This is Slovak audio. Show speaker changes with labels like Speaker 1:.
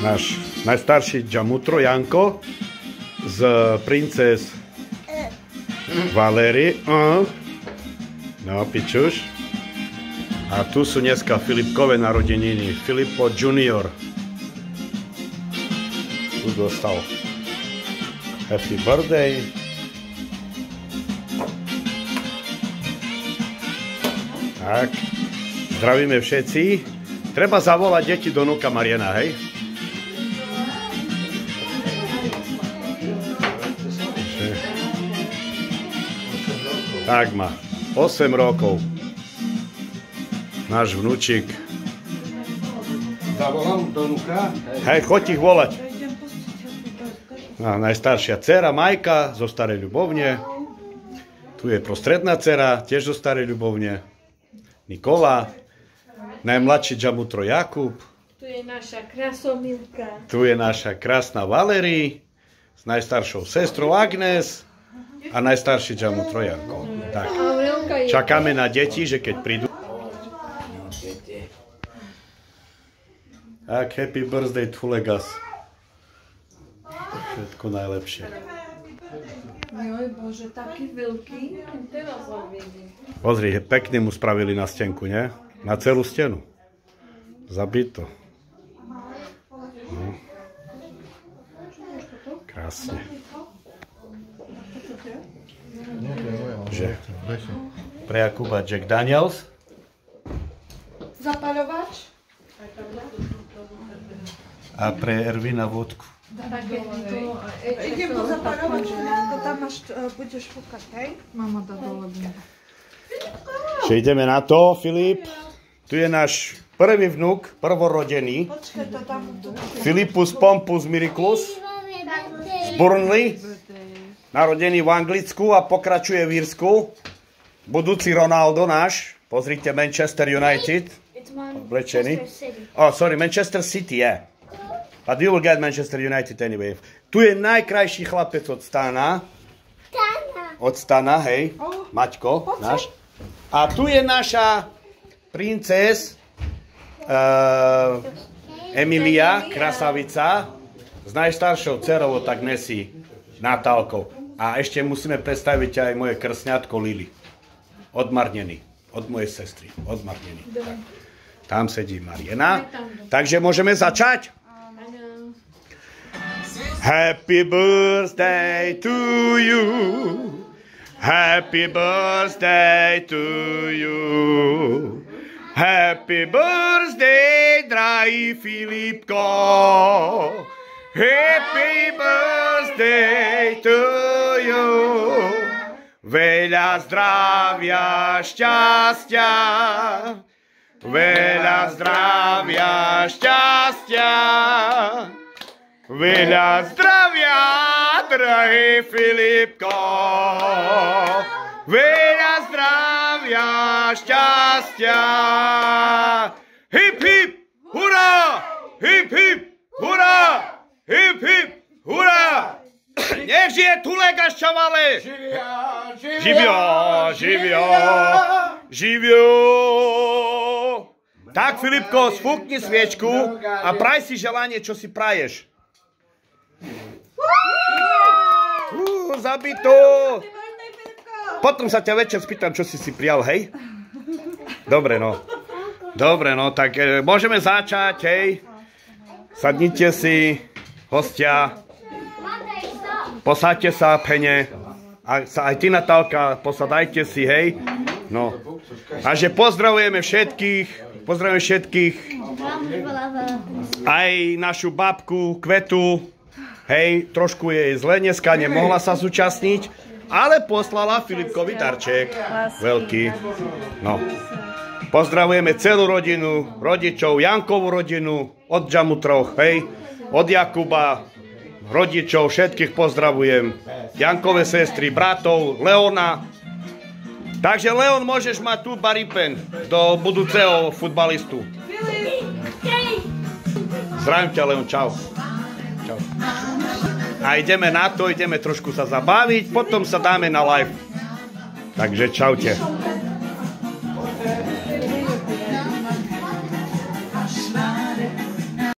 Speaker 1: Náš najstarší Džamutro Janko z princes Valéry. No, pičuš. A tu sú dneska Filipkové narodeniny. Filippo Junior. Tu dostal happy birthday. Tak. Zdravíme všetci. Treba zavolať deti do núka Mariana, hej? Tak má. 8 rokov. Náš vnúčik.
Speaker 2: Zavolám do núka?
Speaker 1: Hej, choď ich volať. Najstaršia dcera Majka zo Starej Ľubovne. Tu je prostredná dcera, tiež zo Starej Ľubovne. Nikola. Najmladší Džamutro Jakub.
Speaker 3: Tu je naša krasomilka.
Speaker 1: Tu je naša krásna Valéry s najstaršou sestrou Agnes a najstarší Džamutro Janko. Tak. Čakáme na deti, že keď prídu. Tak, happy birthday to Legas. Všetko najlepšie.
Speaker 3: Joj Bože, taký veľký. Teraz ho vidím.
Speaker 1: Pozri, pekne mu spravili na stenku, nie? Na celú stenu. Zabito. No. Krásne. Že pre Jakuba Jack Daniels.
Speaker 3: Zapaľovač.
Speaker 1: A pre Ervina vodku.
Speaker 3: Idem po zapaľovač, tam máš, budeš fúkať, hej? Mama dá dole.
Speaker 1: Že ideme na to, Filip. Tu je náš prvý vnuk, prvorodený. Filipus Pompus Miraculous z Burnley. Narodený v Anglicku a pokračuje v Írsku. Budúci Ronaldo náš. Pozrite, Manchester United. Oblečený. Oh, sorry, Manchester City, yeah. But you will get Manchester United anyway. Tu je najkrajší chlapec od Stana. Od Stana, hej. Maťko, náš. A tu je naša princes Emilia, krasavica, s najstaršou dcerou od Agnesy, Natálkou. A ešte musíme predstaviť aj moje krsňatko Lili. Odmarnený. Od mojej sestry. Odmarnený. Tam sedí Mariana. Takže môžeme začať? Happy birthday to you. Happy birthday to you. Happy birthday, drahý Filipko. Happy birthday to you. Veľa zdravia, šťastia. Veľa zdravia, šťastia. Veľa zdravia, drahý Filipko. Veľa zdravia, šťastia. Hip, hip, hurá! Hip, hip, hurá! Hip, hip, hurá! Nech žije tu Legas, čavale! Živio, živio, živio. Tak, Filipko, sfúkni sviečku a praj si želanie, čo si praješ. Zabito. Potom sa ťa večer spýtam, čo si prijal, hej? Dobre, no. Dobre, no, tak môžeme začať, hej? Sadnite si, hostia. Posaďte sa, pene. Aj ty, Natálka, posadajte si, hej? No. A že pozdravujeme všetkých. Pozdravujeme všetkých. Aj našu babku, Kvetu. Hej, trošku je zle dneska, nemohla sa zúčastniť, ale poslala Filipkovi darček. Veľký. No. Pozdravujeme celú rodinu, rodičov, Jankovú rodinu, od Džamutroch, hej, od Jakuba, rodičov, všetkých pozdravujem. Jankové sestry, bratov, Leona. Takže Leon, môžeš mať tu baripen do budúceho futbalistu. Zdravím ťa, Leon, čau. Čau. A ideme na to, ideme trošku sa zabaviť, potom sa dáme na live. Takže čaute.